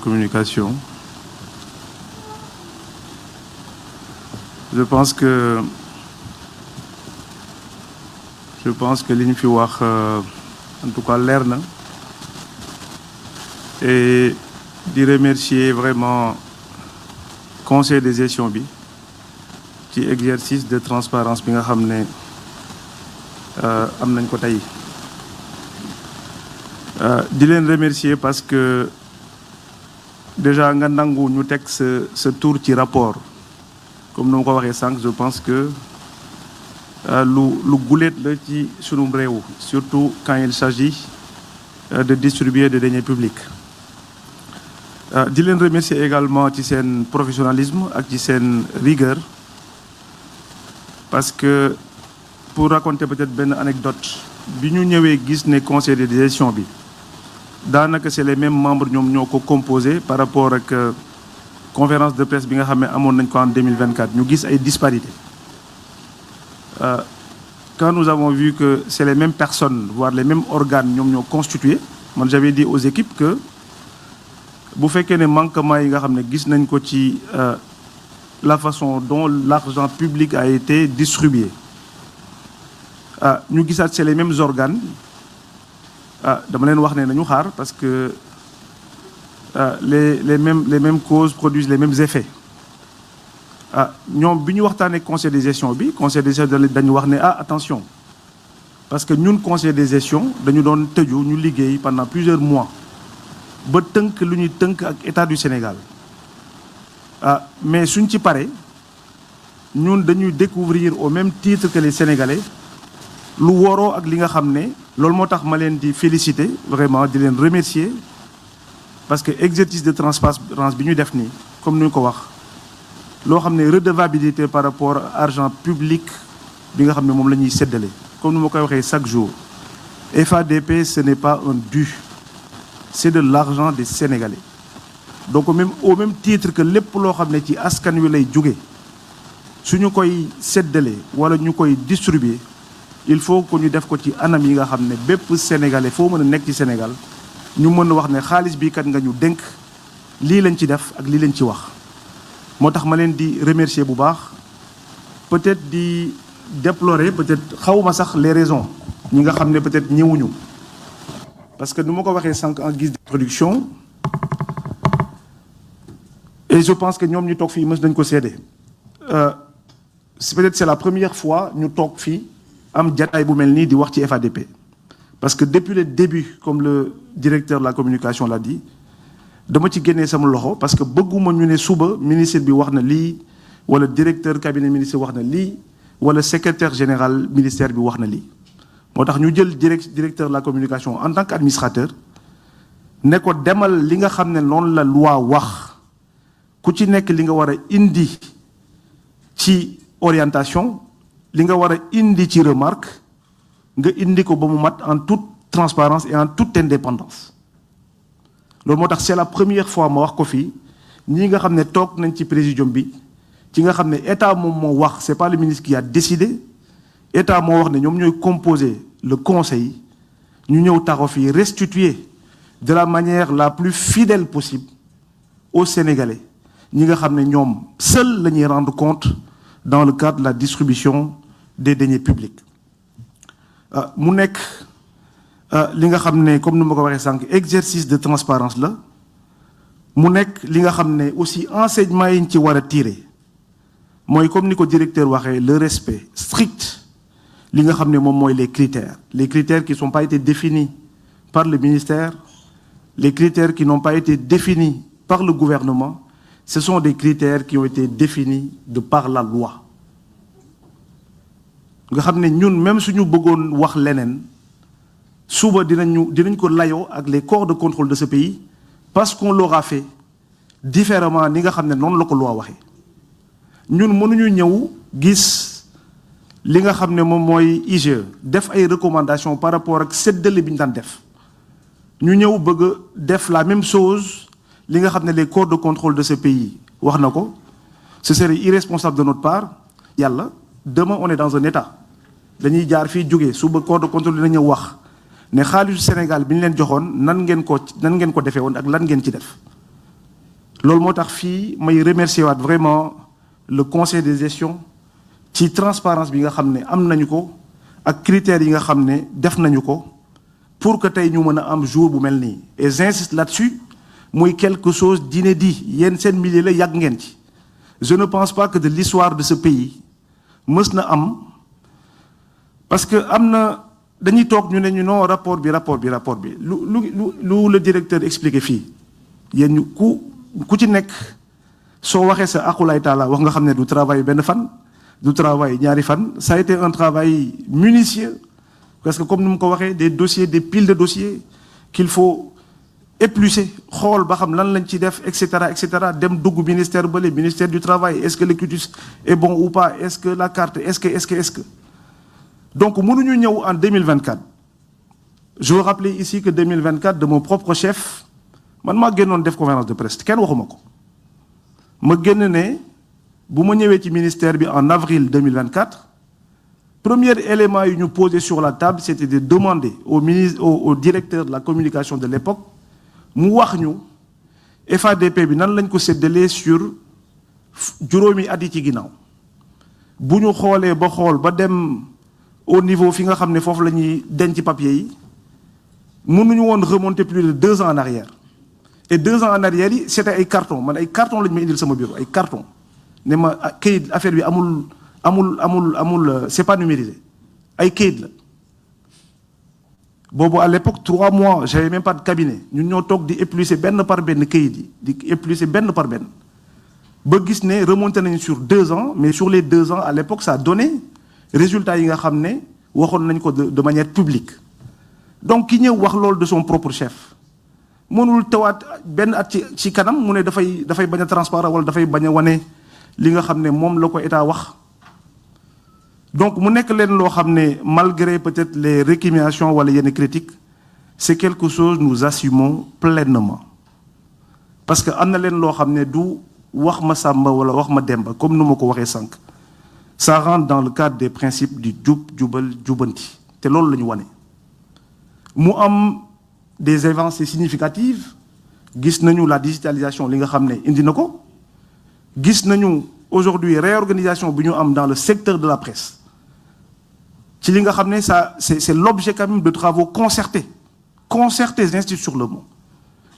Communication. Je pense que li ñu fi wax en tout cas leer na et di remercier vraiment conseil de gestion bi ci exercice de transparence bi nga xam ne am nañ ko tey di leen remercier parce que déjà nga nangu ñu teg sa tour ci rapport comme ni ma ko waxee sànq je pense que lu guléet la ci sunum réew surtout quand il s'agit de distribuer des deniers publics di leen remercier également ci seen professionnalisme ak ci seen rigueur parce que pour raconter peut-être benn anecdote bi ñu ñëwee gis ne conseil de gestion bi daanaka c'est les mêmes membres ñoom ñoo ko composé par rapport ak conférence de presse bi nga xam ne amoon nañ ko en 2024 ñu gis ay disparités quand nous avons vu que c'est les mêmes personnes voire les mêmes organes ñoom ñoo constitué man j'avais dit aux équipes que bu fekkee ne manquement yi nga xam ne gis nañ ko ci la façon dont l'argent public a été distribué ñu gisaat c'est les mêmes organes dama leen wax ne nañu xaar parce que les mêmes causes produisent les mêmes effets ñoom bi ñu waxtaanee conseil de gestion bi conseil de gestion dañu wax ne attention parce que ñun conseil de gestion dañu doon tëju ñu liggéey pendant plusieurs mois ba tënk lu ñuy tënk ak état du Sénégal mais suñ ci pare ñun dañuy découvrir au même titre que les Sénégalais lu woroo ak li nga xam ne loolu moo tax ma leen di féliciter vraiment di leen remercier parce que exercice de transparence bi ñu def nii comme ni ñu ko wax loo xam ne redevabilité par rapport à argent public bi nga xam ne moom la ñuy séddale comme ni ma koy waxee chaque jour FADP ce n'est pas un dû c'est de l'argent des Sénégalais donc au même titre que lépp loo xam ne ci askan wi lay jóge suñu koy séddale wala ñu koy distribuer il faut que ñu def ko ci anam yi nga xam ne bépp Sénégalais foo mën a nekk ci Sénégal ñu mën a wax ne xaalis bi kat nga ñu dénk lii lañ ci def ak lii lañ ci wax moo tax ma leen di remercier bu baax peut-être di déplorer peut-être xawma sax les raisons ñi nga xam ne peut-être ñëwuñu parce que nu ma ko waxee sànq en guise d'introduction et je pense que ñoom ñu toog fii mës nañ ko seede peut-être c'est la première fois ñu toog fii am jataay bu mel nii di wax ci FADP parce que depuis le début comme le directeur de la communication l'a dit dama ci génnee sama loxo parce que bëgguma ñu ne suba ministre bi wax na lii wala directeur cabinet ministre wax na lii wala secrétaire général ministère bi wax na lii moo tax ñu jël directeur de la communication en tant qu'administrateur ne ko demal li nga xam ne noonu la loi wax ku ci nekk li nga war a indi ci orientation li nga war a indi ci remarque nga indi ko ba mu mat en toute transparence et en toute indépendance loolu moo tax c'est la première fois ma wax ko fii ñi nga xam ne toog nañ ci présidium bi ci nga xam ne état moom moo wax c'est pas le ministre qui a décidé état moo wax ne ñoom ñooy composer le conseil ñu ñëw taxaw fii restituer de la manière la plus fidèle possible aux Sénégalais ñi nga xam ne ñoom seuls la ñuy rendre compte dans le cadre de la distribution des deniers publics mu nekk li nga xam ne comme ni ma ko waxee sànq exercice de transparence la mu nekk li nga xam ne aussi enseignement yi ñu ci war a tirer mooy comme ni ko directeur waxee le respect strict li nga xam ne moom mooy les critères qui sont pas été définis par le ministère les critères qui n'ont pas été définis par le gouvernement ce sont des critères qui ont été définis de par la loi nga xam ne ñun même suñu bëggoon wax leneen suba dinañ ko layoo ak les corps de contrôle de ce pays parce qu'on l'aura fait différemment ni nga xam ne noonu la ko loi waxee ñun mënuñu ñëw gis li nga xam ne moom mooy IGE def ay recommandations par rapport ak séddale bi ñu daan def ñu ñëw bëgg a def la même chose li nga xam ne les corps de contrôle de ce pays wax na ko ce serait irresponsable de notre part yàlla demain on est dans un état dañuy jaar fii jógee suba corps de contrôle dina ñëw wax ne xaalisu Sénégal bi ñu leen joxoon nan ngeen ko defee woon ak lan ngeen ci def loolu moo tax fii may remercier waat vraiment le conseil de gestion ci transparence bi nga xam ne am nañu ko ak critères yi nga xam ne def nañu ko pour que tey ñu mën a am jour bu mel nii. Et j'insiste là-dessus, muy quelque chose d'inédit yéen seen milieu la yàgg ngeen ci. Je ne pense pas que de l'histoire de ce pays mës na am parce que am na dañuy toog ñu ne ñu non rapport bi lu le directeur expliqué fii yéen ñu ku ci nekk soo waxee sa aqulay taala wax nga xam ne du travail benn fan du travail ñaari fan. Ça a été un travail minutieux parce que comme ni mu ko waxee des dossiers des piles de dossiers qu'il faut éplucher xool ba xam lan lañ ci def et cetera dem dugg ministère bële ministère du travail est-ce que le quitus est bon ou pas est-ce que la carte est-ce que donc mënuñu ñëw en 2024. Je veux rappeler ici que 2024 de mon propre chef man maa génnoon def conférence de presse kenn waxuma ko ma génn ne bu ma ñëwee ci ministère bi en avril 2024 premier élément yu ñu posé sur la table c'était de demander au directeur de la communication de l'époque mu wax ñu FADP bi nan lañ ko séddalee sur juróomi at yi ci ginnaaw bu ñu xoolee ba xool ba dem au niveau fi nga xam ne foofu la ñuy denc papier yi mënuñu woon remonter plus de 2 ans en arrière et 2 ans en arrière yi c'était ay carton man ay carton lañu ma indil sama bureau ay carton ne ma kayit affaire bi amul c'est pas numérisé ay kayit la boobu à l'époque 3 mois j'avais même pas de cabinet ñun ñoo toog di éplucher benn par benn kayit yi di éplucher benn par benn ba gis ne remonté nañu sur 2 ans mais sur les 2 ans à l'époque ça a donné résultats yi nga xam ne waxoon nañ ko de manière publique. Donc ki ñëw wax loolu de son propre chef mënul tawaat benn at ci kanam mu ne dafay bañ a transparent wala dafay bañ a wane li nga xam ne moom la ko état wax. Donc mu nekk leen loo xam ne malgré peut-être les récriminations wala yenn critiques c'est quelque chose nous assumons pleinement parce que am na leen loo xam ne du wax ma Samba wala wax ma Demba comme nu ma ko waxee sànq ça rentre dans le cadre des principes du jubal jubanti te loolu la ñu wane. mu am des avancées significatives gis nañu la digitalisation li nga xam ne indi na ko gis nañu aujourd'hui réorganisation bi ñu am dans le secteur de la presse ci li nga xam ne ça c'est l'objet quand même de travaux concertés instituts sur le monde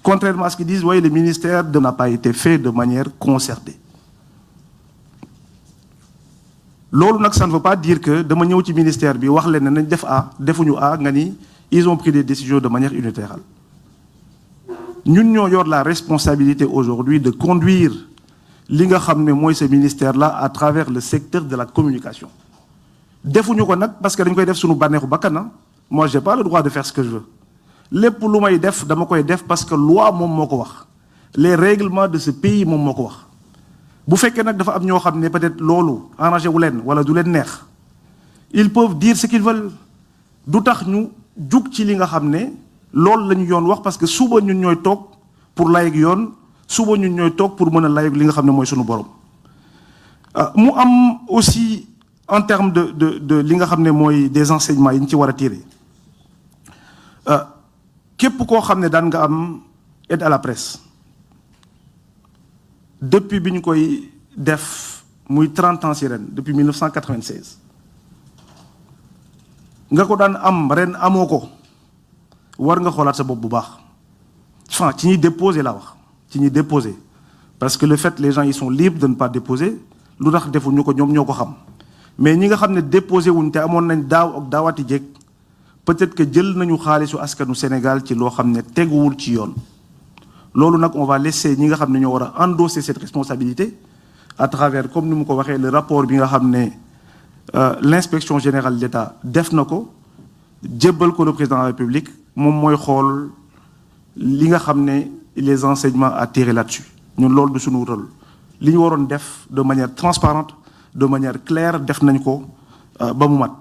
contrairement à ce qu'ils disent oui le ministère n'a pas été fait de manière concertée. Loolu nag ça ne veut pas dire que dama ñëw ci ministère bi wax leen ne nañ def A defuñu A nga ni ils ont pris des décisions de manière unilatérale. Ñun ñoo yor la responsabilité aujourd'hui de conduire li nga xam ne mooy ce ministère-là à travers le secteur de la communication. Defuñu ko nag parce que dañ koy def suñu bànneexu bakkan. Moi j'ai pas le droit de faire ce que je veux. Lépp lu may def dama koy def parce que loi moom moo ko wax. Les règlements de ce pays moom moo ko wax. Bu fekkee nag dafa am ñoo xam ne peut-être loolu arrangé wu leen wala du leen neex ils peuvent dire ce qu'ils veulent du tax ñu jug ci li nga xam ne loolu la ñu yoon wax parce que suba ñun ñooy toog pour layeg yoon suba ñun ñooy toog pour mën a layeg li nga xam ne mooy sunu borom. mu am aussi en termes de li nga xam ne mooy des enseignements yi ñu ci war a tirer képp koo xam ne daan nga am aide à la presse. Depuis bi ñu koy def muy 30 ans ci ren depuis 1996 nga ko daan am ren amoo ko war nga xoolaat sa bopp bu baax enfin ci ñuy déposer laa wax ci ñuy déposer parce que le fait les gens ils sont libres de ne pas déposer lu tax defuñu ko ñoom ñoo ko xam mais ñi nga xam ne déposer wuñ te amoon nañ daaw ak daawaati jéeg peut-être que jël nañu xaalisu askanu Sénégal ci loo xam ne teguwul ci yoon. Loolu nag on va laisser ñi nga xam ne ñoo war a endosser cette responsabilité à travers comme ni mu ko waxee le rapport bi nga xam ne l'inspection générale d'État def na ko jébbal ko le président de la République moom mooy xool li nga xam ne les enseignements à tirer là-dessus ñun loolu du suñu rôle li ñu waroon def de manière transparente de manière claire def nañ ko ba mu mat.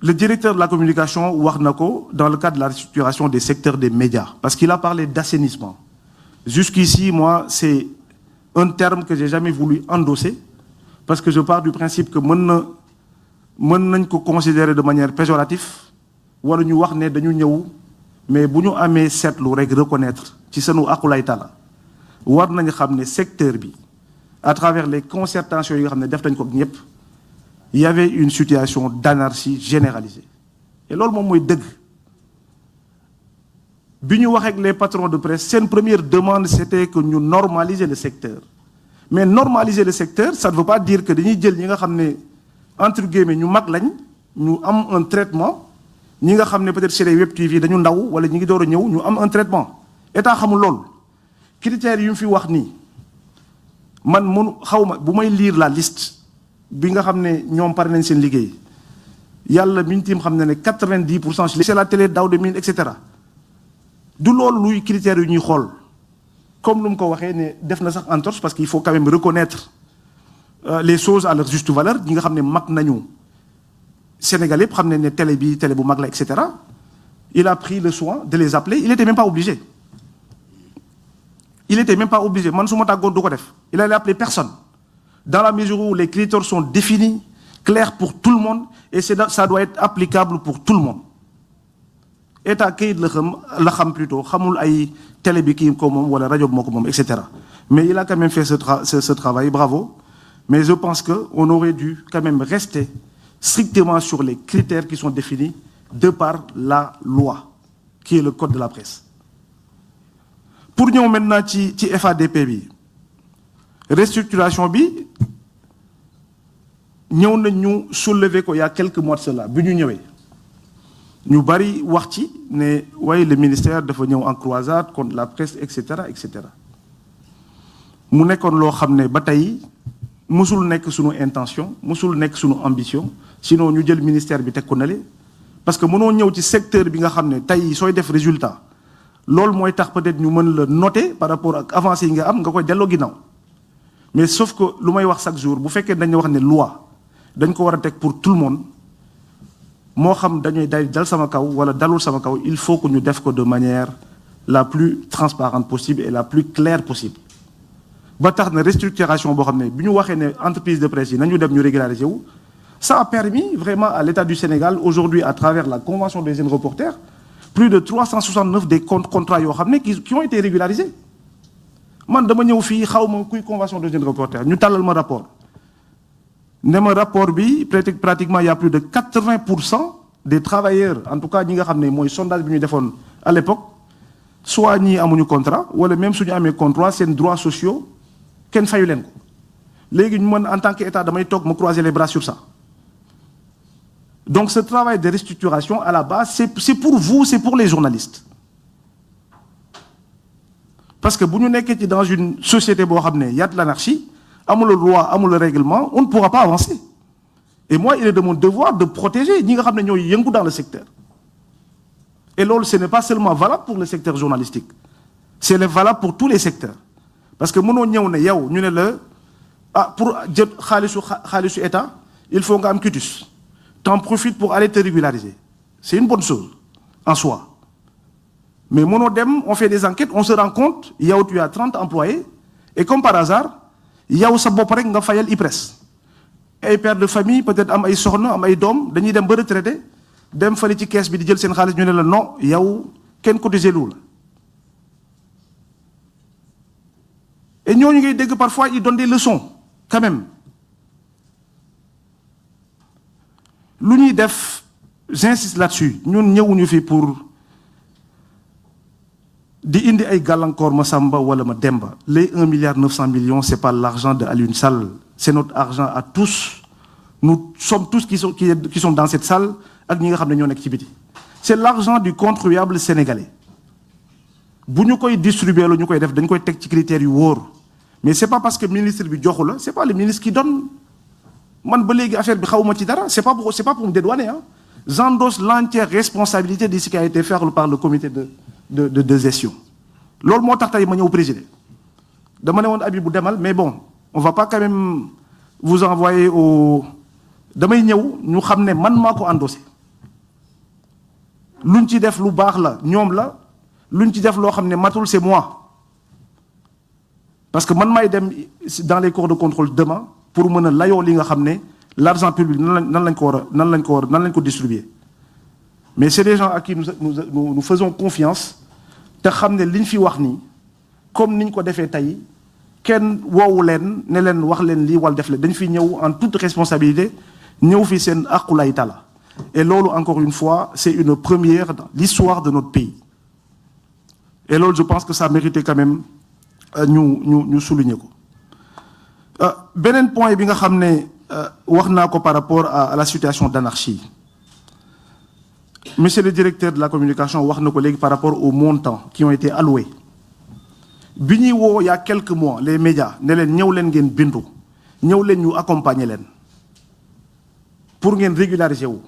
Le directeur de la communication wax na ko dans le cadre de la restructuration des secteurs des médias parce qu'il a parlé d'assainissement. Jusqu'ici, moi, c'est un terme que j'ai jamais voulu endosser parce que je pars du principe que mën nañ ko considérer de manière péjorative wala ñu wax ne dañu ñëw mais bu ñu amee seetlu rek reconnaître ci sunu aqulay taala war nañu xam ne secteur bi à travers les concertations yi nga xam ne def nañ ko ak ñëpp il y avait une situation d'anarchie généralisée et loolu moom mooy dëgg. bi ñu wax ak les patrons de presse seen première demande c'était que ñu normaliser le secteur mais normaliser le secteur ça ne veut pas dire que dañuy jël ñi nga xam ne entre guillemets ñu mag lañ ñu am un traitement ñi nga xam ne peut-être chez les web TV dañu ndaw wala ñi ngi door a ñëw ñu am un traitement état xamul loolu critères yu mu fi wax nii man mënu xawma bu may lire la liste bi nga xam ne ñoom pare nañ seen liggéey yàlla mi ñu tiim xam ne ne 90% c'est la télé Daouda Mine et cetera du loolu luy critères yu ñuy xool comme lu mu ko waxee ne def na sax entorse parce qu'il faut quand même reconnaître les choses à leur juste valeur ñi nga xam ne mag nañu Sénégal yëpp xam ne ne télé bi télé bu mag la et cetera il a pris le soin de les appeler il était même pas obligé man su ma tàggoon du ko def il allait appeler personne dans la mesure où les critères sont définis clairs pour tout le monde et ça doit être applicable pour tout le monde état kayit la xam plutôt xamul ay télé bi kii ko moom wala rajo bi moo ko moom et cetera mais il a quand même fait ce travail bravo mais je pense que on aurait dû quand même rester strictement sur les critères qui sont définis de par la loi qui est le code de la presse. Pour ñëw maintenant ci FADP bi restructuration bi ñëw nañ ñu soulever ko il y a quelques mois de cela bi ñu ñëwee ñu bari wax ci ne waaye le ministère dafa ñëw en croisade contre la presse et cetera et cetera mu nekkoon loo xam ne ba tey musul nekk sunu intention musul nekk sunu ambition sinon ñu jël ministère bi teg ko nale parce que mënoo ñëw ci secteur bi nga xam ne tey sooy def résultat loolu mooy tax peut-être ñu mën la noter par rapport ak avancées yi nga am nga koy delloo ginnaaw mais sauf que lu may wax chaque jour bu fekkee dañu wax ne loi dañ ko war a teg pour tout le monde moo xam dañuy dal sama kaw wala dalul sama kaw il faut que ñu def ko de manière la plus transparente possible et la plus claire possible ba tax na restructuration boo xam ne bi ñu waxee ne entreprise de presse yi nañu dem ñu régulariser wu ça a permis vraiment à l'État du Sénégal aujourd'hui à travers la convention des jeunes reporters plus de 369 des contrats yoo xam ne qui ont été régularisés man dama ñëw fii xaw ma kuy convention des jeunes reporters ñu tàllal ma rapport ne ma rapport bi pratiquement il y a plus de 80% des travailleurs en tout cas ñi nga xam ne mooy sondage bi ñu defoon à l'époque soit ñii amuñu contrat wala même suñu amee contrat seen droits sociaux kenn fayu leen ko léegi ñu mën en tant que état damay toog ma croiser les bras sur ça donc ce travail de restructuration à la base c'est pour vous c'est pour les journalistes parce que bu ñu nekkee ci dans une société boo xam ne y a de l'anarchie amul loi amul règlement on ne pourra pas avancer et moi il est de mon devoir de protéger ñi nga xam ne ñooy yëngu dans le secteur et loolu ce n'est pas seulement valable pour le secteur journalistique c'est valable pour tous les secteurs parce que mënoo ñëw ne yow ñu ne la pour jot xaalisu état il faut nga am quitus t'en profites pour aller te régulariser c'est une bonne chose en soi mais mënoo dem on fait des enquêtes on se rend compte yow tu as 30 employés et comme par hasard yow sa bopp rek nga fayal IPRES ay pères de famille peut-être am ay soxna am ay doom dañuy dem ba retraité dem fali ci caisse bi di jël seen xaalis ñu ne la non yow kenn cotisé lu la et ñooñu ngay dégg parfois ils donnent des leçons quand même lu ñuy def j'insiste là-dessus ñun ñëwuñu fi pour di indi ay gàllankoor ma Samba wala ma Demba les 1,9 milliard c'est pas l'argent de Alioune Sall c'est notre argent à tous nous sommes tous qui sont dans cette salle ak ñi nga xam ne ñoo nekk ci biti c'est l'argent du contribuable sénégalais bu ñu koy distribuer lu ñu koy def dañ koy teg ci critères yu wóor mais c'est pas parce que ministre bi joxu la c'est pas le ministre qui donne man ba léegi affaire bi xawma ci dara c'est pas pour me dédouaner j'endosse l'entière responsabilité de ce qui a été fait par le comité de gestion loolu moo tax tey ma ñëw présider dama ne woon Habib bu demal mais bon on va pas quand même vous envoyer au damay ñëw ñu xam ne man maa ko endossé luñ ci def lu baax la ñoom la luñ ci def loo xam ne matul c'est moi parce que man maay dem dans les corps de contrôle demain pour mën a layoo li nga xam ne l'argent public nan lañ ko distribuer mais c'est des gens à qui nous faisons confiance te xam ne liñ fi wax nii comme niñ ko defee tey kenn woowu leen ne leen wax leen lii wala def leen dañ fi ñëw en toute responsabilité ñëw fi seen aqulay tala et loolu encore une fois c'est une première dans l'histoire de notre pays et loolu je pense que ça méritait quand même ñu souligner ko beneen point bi nga xam ne wax naa ko par rapport à la situation d'anarchie monsieur le directeur de la communication wax na ko léegi par rapport aux montants qui ont été alloués bi ñuy woo il y a quelques mois les médias ne leen ñëw leen ngeen bindu ñëw leen ñu accompagner leen pour ngeen régulariser wu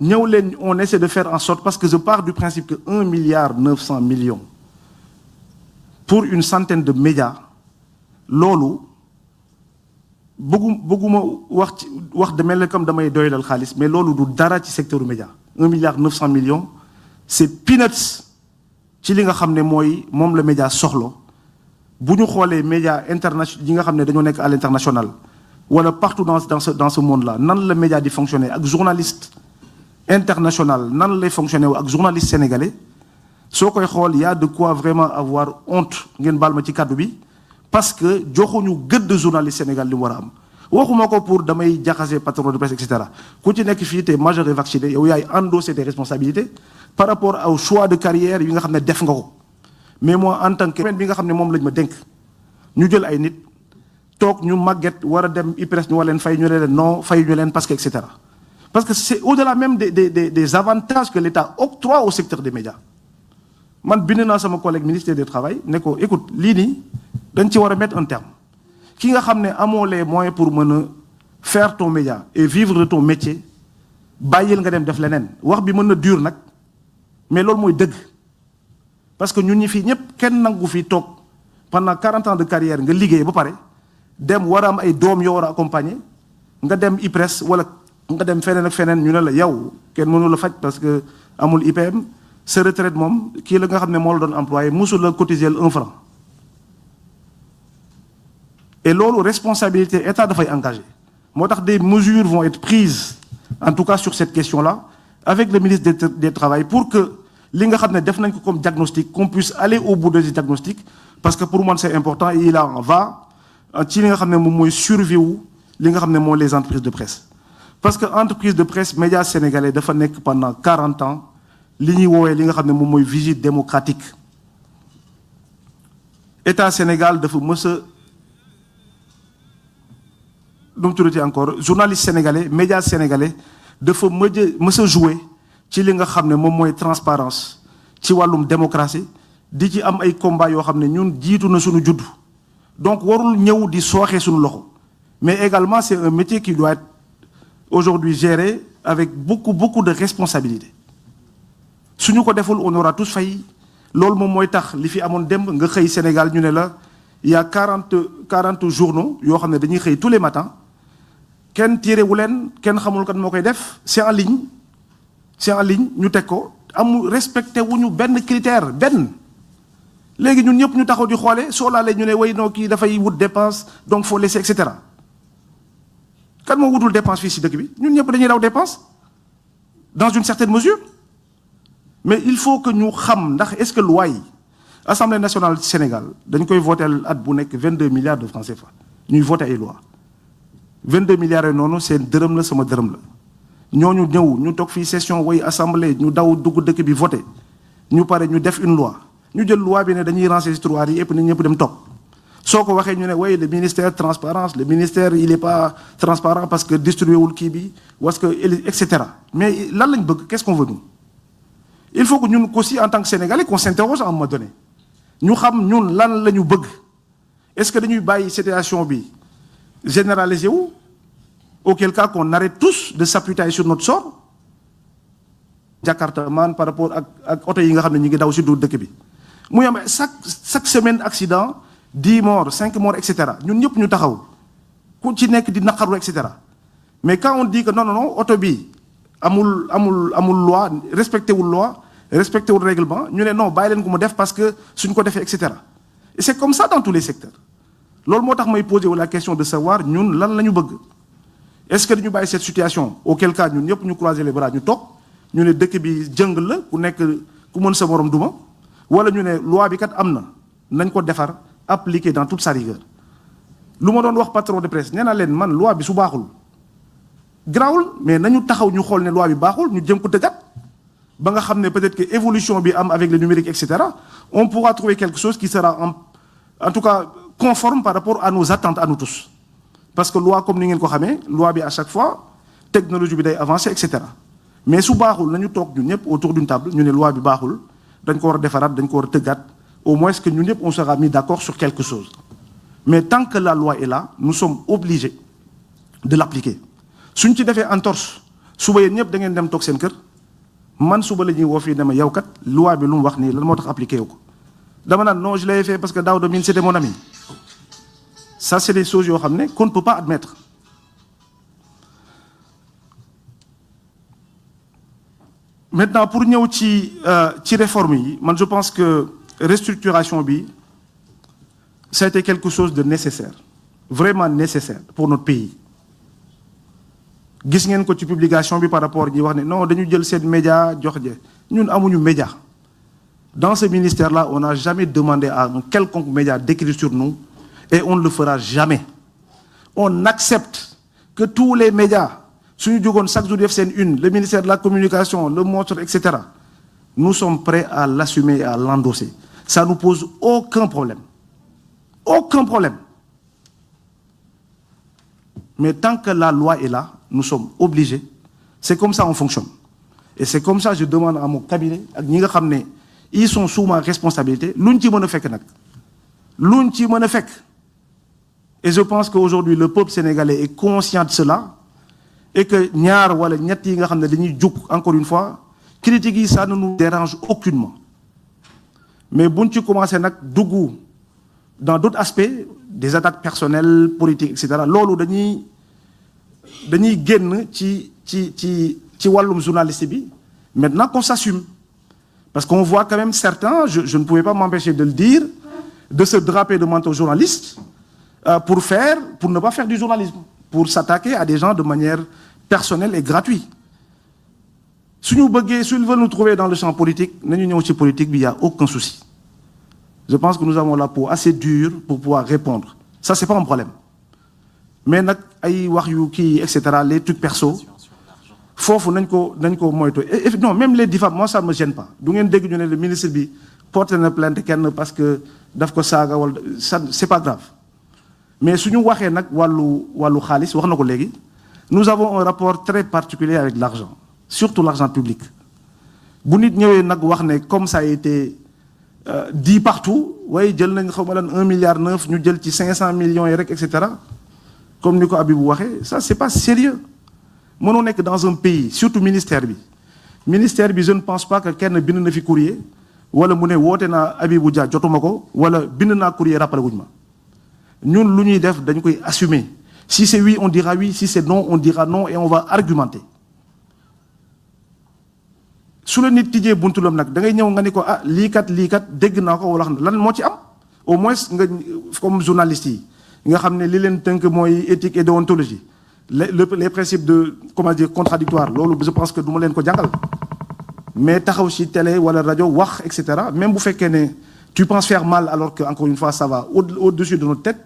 ñëw leen on essaie de faire en sorte parce que je pars du principe que 1,9 milliard pour une centaine de médias loolu bëgguma wax de mel ne comme damay doylal xaalis mais loolu du dara ci secteur média 1,9 milliard c'est peanuts ci li nga xam ne moom la média soxla bu ñu xoolee média international yi nga xam ne dañoo nekk à l'international wala partout dans ce monde là nan la média di fonctionner ak journaliste international nan lay fonctionner ak journaliste sénégalais soo koy xool y a de quoi vraiment avoir honte ngeen baal ma ci kàddu bi parce que joxuñu gëdd journaliste Sénégal li mu war a am waxuma ko pour damay jaxase patron de presse et cetera ku ci nekk fii te majeur et vacciné yow yaay endosser tes responsabilités par rapport au choix de carrière yi nga xam ne def nga ko mais moi en tant que bi nga xam ne moom lañ ma dénk ñu jël ay nit toog ñu màgget war a dem IPRES ñu war leen fay ñu leen non fay ñu leen parce que et cetera parce que c'est au-delà même des avantages que l'État octroie au secteur des médias man bind naa sama collègue ministère du travail ne ko écoute lii nii dañ ci war a mettre un terme ki nga xam ne amoo les moyens pour mën a faire ton média et vivre de ton métier bàyyil nga dem def leneen wax bi mën na dur nag mais loolu mooy dëgg parce que ñun ñi fii ñëpp kenn nangu fii toog pendant 40 ans de carrière nga liggéey ba pare dem war a am ay doom yoo war a accompagner nga dem IPRES wala nga dem feneen ak feneen ñu ne la yow kenn mënu la faj parce que amul IPM sa retraite moom kii la nga xam ne moo la doon employé musul la cotiser 1 franc et loolu responsabilité état dafay engagé moo tax des mesures vont être prises en tout cas sur cette question-là avec le ministre du Travail pour que li nga xam ne def nañ ko comme diagnostic qu'on puisse aller au bout de ce diagnostic parce que pour moi c'est important et il en va ci li nga xam ne moom mooy survie wu li nga xam ne mooy les entreprises de presse parce que entreprise de presse médias sénégalais dafa nekk pendant 40 ans li ñuy woowee li nga xam ne moom mooy visite démocratique état Sénégal dafa mës a nu mu tuddati encore journaliste sénégalais médias sénégalais dafa mës a jouer ci li nga xam ne moom mooy transparence ci wàllum démocratie di ci am ay combat yoo xam ne ñun jiitu na suñu juddu donc warul ñëw di sooxee suñu loxo mais également c'est un métier qui doit être aujourd'hui géré avec beaucoup de responsabilités suñu ko deful on aura tous failli loolu moom mooy tax li fi amoon démb nga xëy Sénégal ñu ne la il y a 40 journaux yoo xam ne dañuy xëy tous les matins kenn tirewu leen kenn xamul kan moo koy def c'est en ligne ñu teg ko amul respecté wuñu benn critère benn léegi ñun ñëpp ñu taxaw di xoole soo laalee ñu ne way noo kii dafay wut dépense donc faut laisser et cetera kan moo wutul dépense fii si dëkk bi ñun ñëpp dañuy daw dépense dans une certaine mesure mais il faut que ñu xam ndax est-ce que loi yi Assemblée nationale du Sénégal dañ koy voter at bu nekk 22 milliards de francs CFA ñuy voter ay loi 22 milliards yi noonu seen dërëm la sama dërëm la ñooñu ñëw ñu toog fii session way assemblée ñu daw dugg dëkk bi voter ñu pare ñu def une loi ñu jël loi bi ne dañuy ranger tiroir yi yëpp nit ñëpp dem toog soo ko waxee ñu ne way le ministère transparence le ministère il est pas transparent parce que distribué wul kii bi parce que et cetera mais lan lañ bëgg qu'est-ce qu'on veut nous il faut que ñun aussi en tant que Sénégalais qu'on s'interroge à un moment donné ñu xam ñun lan la ñu bëgg est-ce que dañuy bàyyi situation bi généralisé wu auquel cas qu'on arrête tous de s'appuyer sur notre sort Jakarta man par rapport ak oto yi nga xam ne ñu ngi daw si du dëkk bi muy am chaque semaine accident 10 morts 5 morts et cetera ñun ñëpp ñu taxaw ku ci nekk di naqaru et cetera mais quand on dit que non oto bi amul loi respecté wul loi respecté wul règlement ñu ne non bàyyi leen ko mu def parce que suñ ko defee et cetera et c'est comme ça dans tous les secteurs loolu moo tax may poser wu la question de savoir ñun lan la ñu bëgg est-ce que dañu bàyyi cette situation auquel cas ñun ñëpp ñu croiser les bras ñu toog ñu ne dëkk bi jëng la ku nekk ku mën sa morom duma wala ñu ne loi bi kat am na nañ ko defar appliquer dans toute sa rigueur lu ma doon wax patron de presse nee naa leen man loi bi su baaxul grawul mais nañu taxaw ñu xool ne loi bi baaxul ñu jëm ko tëggat ba nga xam ne peut-être que évolution bi am avec le numérique et cetera on pourra trouver quelque chose qui sera en tout cas conforme par rapport à nos attentes à nous tous parce que loi comme ni ngeen ko xamee loi bi à chaque fois technologie bi day avancer et cetera mais su baaxul nañu toog ñun ñëpp autour d'une table ñu ne loi bi baaxul dañ ko war a defaraat dañ ko war a tëggaat au moins que ñun ñëpp on sera mis d'accord sur quelque chose mais tant que la loi est là nous sommes obligés de l'appliquer suñ ci defee entorse suba yéen ñëpp da ngeen dem toog seen kër man suba la ñuy woo fii ne ma yow kat loi bi lu mu wax nii lan moo tax appliqué wu ko dama naan non je l'avais fait parce que Daouda Mine c'était mon ami ça c'est des choses yoo xam ne qu'on ne peut pas admettre. Maintenant pour ñëw ci réforme yi man je pense que restructuration bi ça a été quelque chose de nécessaire vraiment nécessaire pour notre pays gis ngeen ko ci publication bi par rapport ñi wax ne non dañu jël seen média jox je ñun amuñu média dans ce ministère-là on n'a jamais demandé à un quelconque média d'écrire sur nous et on ne le fera jamais on accepte que tous les médias suñu jógoon chaque jour def seen une le ministère de la communication le montre et cetera nous sommes prêts à l'assumer et à l'endosser ça nous pose aucun problème mais tant que la loi est là nous sommes obligés c'est comme ça on fonctionne et c'est comme ça je demande à mon cabinet ak ñi nga xam ne ils sont sous ma responsabilité luñ ci mën a fekk nag luñ ci mën a fekk et je pense qu'aujourd'hui le peuple sénégalais est conscient de cela et que ñaar wala ñett yi nga xam ne dañuy jug encore une fois critiques yi ça ne nous dérange aucunement mais buñ ci commencé nag dugg dans d'autres aspects des attaques personnelles politiques et cetera loolu dañuy génn ci wàllum journaliste bi maintenant qu'on s'assume parce qu'on voit quand même certains je ne pouvais pas m'empêcher de le dire de se draper de manteau journaliste pour ne pas faire du journalisme pour s'attaquer à des gens de manière personnelle et gratuite suñu bëggee s'ils veulent nous trouver dans le champ politique nañu ñëw ci politique bi y a aucun souci je pense que nous avons la peau assez dure pour pouvoir répondre ça c'est pas un problème mais nag ay wax yu kii et cetera les trucs perso foofu nañ ko moytu non même les diffams moi ça me gêne pas du ngeen dégg ñu ne le ministre bi porté na plainte kenn parce que daf ko saaga wala ça c'est pas grave mais suñu waxee nag wàllu xaalis wax na ko léegi nous avons un rapport très particulier avec l'argent surtout l'argent public bu nit ñëwee nag wax ne comme ça a été dit partout waaye jël nañ xaw ma lan 1,9 milliard ñu jël ci 500 millions yi rek et cetera comme ni ko Abibou waxee ça c'est pas sérieux mënoo nekk dans un pays surtout ministère bi je ne pense pas que kenn bind na fi courrier wala mu ne woote naa Abibou Dia jotuma ko wala bind naa courrier rappelé wuñ ma ñun lu ñuy def dañ koy assumer si c'est oui on dira oui si c'est non on dira non et on va argumenter su la nit tijjee buntulam nag da ngay ñëw nga ni ko lii kat dégg naa ko wala xam lan moo ci am au moins nga comme journaliste yi nga xam ne li leen tënk mooy éthique et déontologie les principes de comment dire contradictoire loolu je pense que du ma leen ko jàngal mais taxaw ci télé wala rajo wax et cetera même bu fekkee ne tu penses faire mal alors que encore une fois ça va au-dessus de notre tête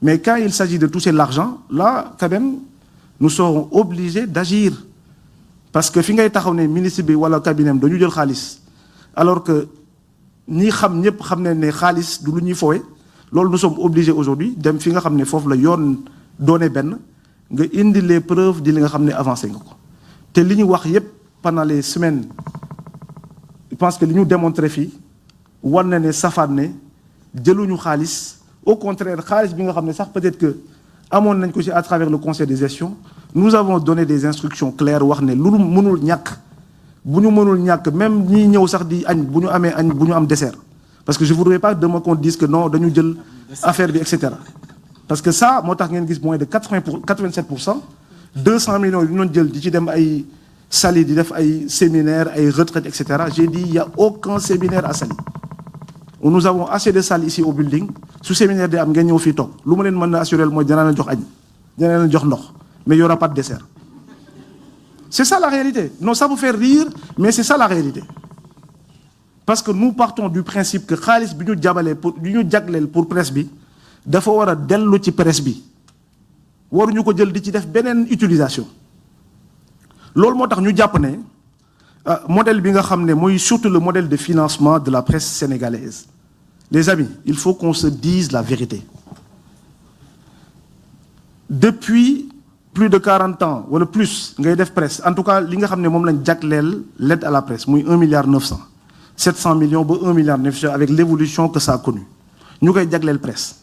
mais quand il s'agit de toucher l'argent là quand même nous serons obligés d'agir parce que fi ngay taxaw ne ministre bi wala cabinet dañu jël xaalis alors que ñi xam ñëpp xam ne xaalis du lu ñuy foowe loolu nous sommes obligés aujourd'hui dem fi nga xam ne foofu la yoon doone benn nga indi les preuves di li nga xam ne avancé nga ko te li ñu wax yépp pendant les semaines je pense que li ñu démontré fii war na ne safaan ne jëluñu xaalis au contraire xaalis bi nga xam ne sax peut-être que amoon nañ ko ci à travers le conseil de gestion nous avons donné des instructions claires wax ne lu mënul ñàkk bu ñu mënul ñàkk même ñiy ñëw sax di añ bu ñu amee añ bu ñu am dessert parce que je voudrais pas demain qu'on dise que non dañu jël affaire bi et cetera parce que ça moo tax ngeen gis moins de 87%, 200 millions yu ñu doon jël di ci dem ay Saly di def ay séminaires ay retraites et cetera j'ai dit il y a aucun séminaire à Saly nous avons assez de salles ici au building su séminaire di am ngeen ñëw fii toog lu ma leen mën na assurer mooy dina leen jox añ dina leen jox ndox mais il y aura pas de dessert c'est ça la réalité non ça vous fait rire mais c'est ça la réalité parce que nous partons du principe que xaalis bi ñu jabalee pour bi ñu jagleel pour presse bi dafa war a dellu ci presse bi waruñu ko jël di ci def beneen utilisation loolu moo tax ñu jàpp ne modèle bi nga xam ne mooy surtout le modèle de financement de la presse sénégalaise. Les amis, il faut qu'on se dise la vérité. Depuis plus de 40 ans wala plus ngay def presse en tout cas li nga xam ne moom lañ jagleel l'aide à la presse muy 1 milliard 900 700 millions ba 1 milliard 900 avec l'évolution que ça a connu ñu koy jagleel presse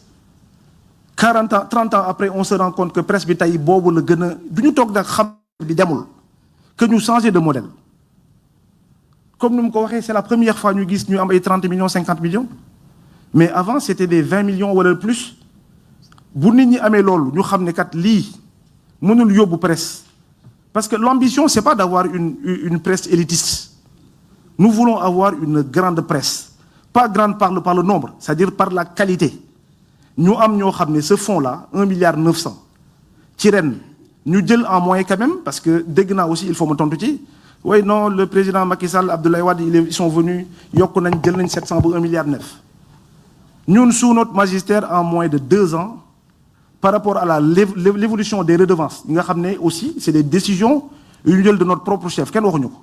40 ans 30 ans après on se rend compte que presse bi tey boobu la gën a du ñu toog nag xam bi demul que ñu changer de modèle comme ni mu ko waxee c'est la première fois ñu gis ñu am ay 30 millions 50 millions mais avant c'était des 20 millions wala plus bu nit ñi amee loolu ñu xam ne kat lii mënul yóbbu presse parce que l'ambition c'est pas d'avoir une presse élitiste. Nous voulons avoir une grande presse pas grande par le nombre c'est-à-dire par la qualité ñu am ñoo xam ne ce fonds-là 1 milliard 900 ci ren ñu jël en moyen quand même parce que dégg naa aussi il faut ma tontu ci oui non le président Macky Sall Abdoulaye Wade ils sont venus yokk nañ jël nañ 700 ba 1 milliard 9 ñun sous notre magistère en moins de 2 ans par rapport à l'évolution des redevances yi nga xam ne aussi c'est des décisions yu ñu jël de notre propre chef kenn waxuñu ko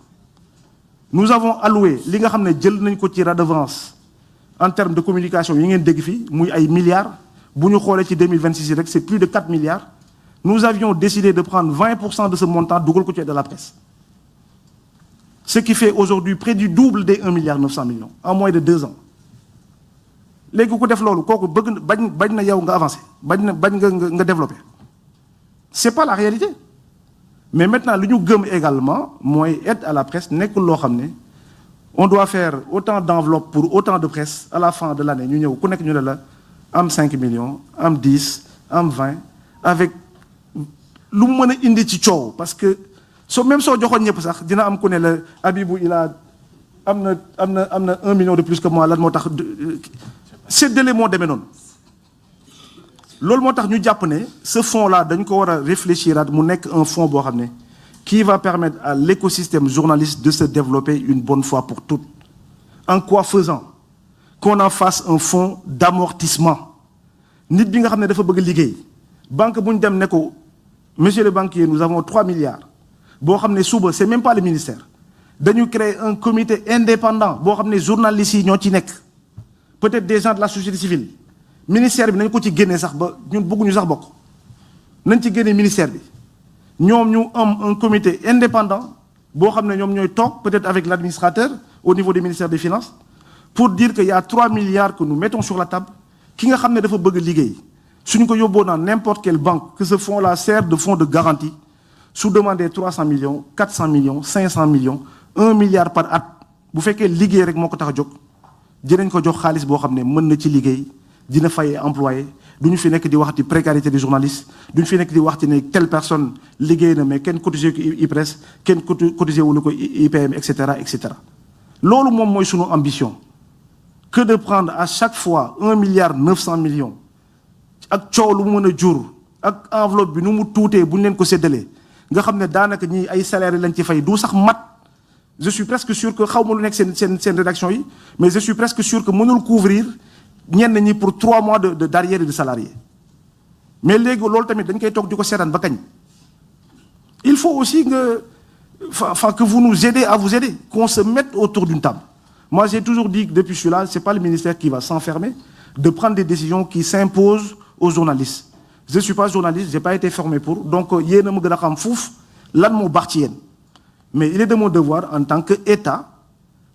nous avons alloué li nga xam ne jël nañ ko ci redevance en termes de communication yi ngeen dégg fii muy ay milliards bu ñu xoolee ci 2026 rek c'est plus de 4 milliards nous avions décidé de prendre 20% de ce montant dugal ko ci de la presse ce qui fait aujourd'hui près du double des 1 milliard 900 millions en moins de 2 ans léegi ku def loolu kooku bëgg bañ na yow nga avancer bañ nga développer c'est pas la réalité mais maintenant li ñu gëm également mooy aide à la presse nekkul loo xam ne on doit faire autant d'enveloppes pour autant de presse à la fin de l'année ñu ñëw ku nekk ñu ne la am 5 millions am 10 am 20 avec lu mu mën a indi ci coow parce que même soo joxoon ñëpp sax dina am ku ne la Habibou il a am na 1 million de plus que moi lan moo tax séddale moo demee noonu loolu moo tax ñu jàpp ne ce fonds-là dañ ko war a réfléchir mu nekk un fonds boo xam ne qui va permettre à l'écosystème journaliste de se développer une bonne fois pour toutes en quoi faisant qu'on en fasse un fonds d'amortissement nit bi nga xam ne dafa bëgg liggéey banque bu ñu dem ne ko monsieur le banquier nous avons 3 milliards boo xam ne suba c'est même pas le ministère dañu créer un comité indépendant boo xam ne journalistes yi ñoo ci nekk peut-être des gens de la société civile ministère bi nañ ko ci génnee sax ba ñun bëgguñu sax bokk nañ ci génnee ministère bi ñoom ñu am un comité indépendant boo xam ne ñoom ñooy toog peut-être avec l'administrateur au niveau du ministère des finances pour dire que y a 3 milliards que nous mettons sur la table ki nga xam ne dafa bëgg liggéey suñ ko yóbboo dans n'importe quelle banque que ce fonds-là sert de fonds de garantie su demandé 300 millions 400 millions 500 millions 1 milliard par at bu fekkee liggéey rek moo ko tax a jóg dinañ ko jox xaalis boo xam ne mën na ci liggéey dina fay employé du ñu fi nekk di wax ci précarité des journalistes du ñu fi nekk di wax ci ne telle personne liggéey na mais kenn cotisé ko IPRES kenn cotisé wulu ko IPM et cetera et cetera loolu moom mooy sunu ambition que de prendre à chaque fois 1 milliard 900 millions ak coow lu mu mën a jur ak enveloppe bi nu mu tuutee bu ñu leen ko séddalee nga xam ne daanaka ñi ay salaires lañ ci fay du sax mat je suis presque sûr que xaw ma lu nekk seen rédaction yi mais je suis presque sûr que mënul couvrir ñenn ñi pour 3 mois d'arrière et de salariés mais léegi loolu tamit dañ koy toog di ko seetaan ba kañ il faut aussi que vous nous aidez à vous aider qu'on se mette autour d'une table moi j'ai toujours dit que depuis je suis là c'est pas le ministère qui va s'enfermer de prendre des décisions qui s'imposent aux journalistes je suis pas journaliste j'ai pas été formé pour donc yéen a ma gën a xam fuuf lan moo baax ci yéen mais il est de mon devoir en tant qu'État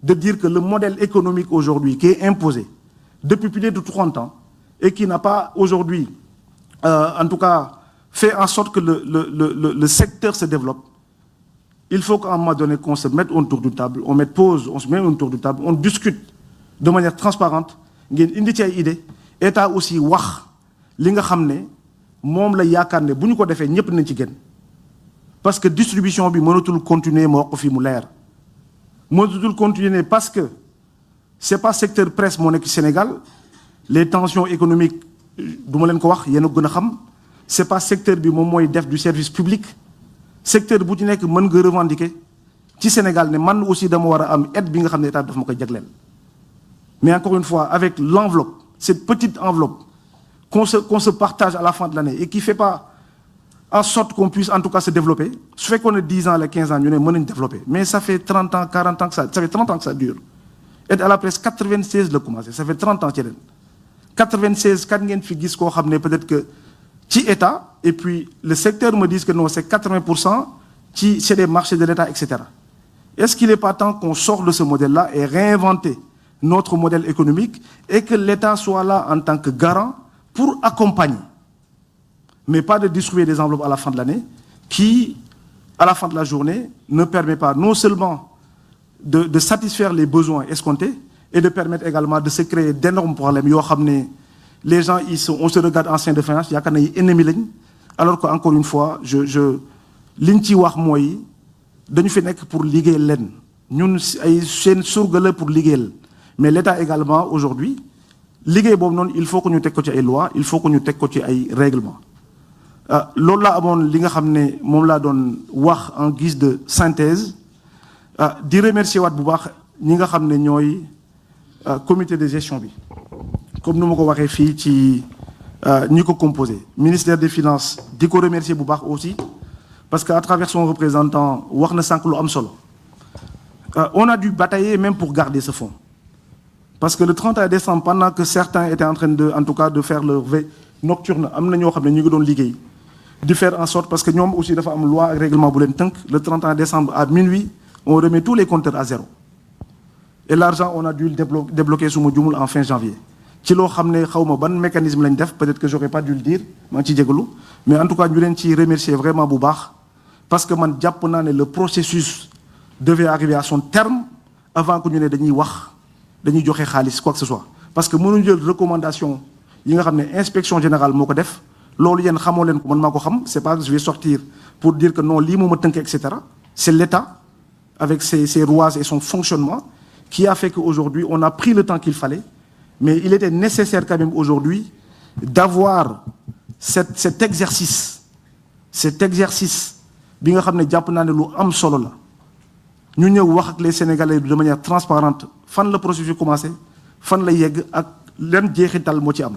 de dire que le modèle économique aujourd'hui qui est imposé depuis plus de 30 ans et qui n'a pas aujourd'hui en tout cas fait en sorte que le secteur se développe il faut qu'à un moment donné qu'on se mette autour d'une table on mette pause on se met autour d'une table on discute de manière transparente ngeen indi ci ay idées État aussi wax li nga xam ne moom la yaakaar ne bu ñu ko defee ñëpp nañ ci génn parce que distribution bi mënatul continuer ma wax ko fii mu leer mënatul continuer parce que c'est pas secteur presse moo nekk Sénégal les tensions économiques du ma leen ko wax yéen a gën a xam c'est pas secteur bi moom mooy def du service public secteur bu ci nekk mën nga revendiquer ci Sénégal ne man aussi dama war a am aide bi nga xam ne état daf ma koy jagleel Mais encore une fois, avec l'enveloppe, cette petite enveloppe qu'on se partage à la fin de l'année et qui ne fait pas en sorte qu'on puisse en tout cas se développer, ce fait qu'on ait 10 ans, les 15 ans, nous sommes développer. Mais ça fait 30 ans, 40 ans que ça fait 30 ans que ça dure. Et à la presse, 96 le commencé, ça fait 30 ans qu'il y a. 96, quand vous avez peut-être que qui État, et puis le secteur me dit que non, c'est 80%, c'est des marchés de l'État, etc. Est-ce qu'il n'est pas temps qu'on sorte de ce modèle-là et réinventer notre modèle économique et que l'État soit là en tant que garant pour accompagner, mais pas de distribuer des enveloppes à la fin de l'année qui, à la fin de la journée, ne permet pas non seulement de satisfaire les besoins escomptés et de permettre également de se créer d'énormes problèmes. Les gens, on se regarde en sein de finance, il y a des ennemis, alors qu'encore une fois, l'inti wax moy dañu fi nek pour liguer len ñun ay sen sourgale pour liguer mais l'État également aujourd'hui liguey bobu non il faut que ñu tek ko ci ay loi il faut que ñu tek ko ci ay règlement loolu la amone li nga xamné mom la doon wax en guise de synthèse di remercier wat bu baax ñi nga xamné ñoy comité de gestion bi comme nous mako waxé fi ci ñi ko composé ministère des finances di ko remercier bu baax aussi parce qu'à travers son représentant, on a dû batailler même pour garder ce fonds. Parce que le 31 décembre, pendant que certains étaient en train de faire leur veille nocturne, de faire en sorte, parce que nous aussi dafa am loi et règlement le 31 décembre à minuit, on remet tous les compteurs à zéro. Et l'argent, on a dû le débloquer sous Modjoumul en fin janvier. Ci lo xamné xawma ban mécanisme lañ def, peut-être que j'aurais pas dû le dire, mais en tout cas, nous leen ci remercier vraiment bu baax. Parce que le processus devait arriver à son terme avant que nous ne joxe xaalis quoi que ce soit. Parce que mënuñu jël recommandation yi nga xamné inspection générale moko def lolu yeen xamoo leen ko man mako xam c'est pas que je vais sortir pour dire que non li moma teunk etc. C'est l'État avec ses rouages et son fonctionnement qui a fait qu'aujourd'hui on a pris le temps qu'il fallait, mais il était nécessaire quand même aujourd'hui d'avoir cet exercice bi nga xamné japp na né lu am solo la ñu ñëw wax ak les Sénégalais de manière transparente fan le processus commencé fan la yegg ak lan jeexital mo ci am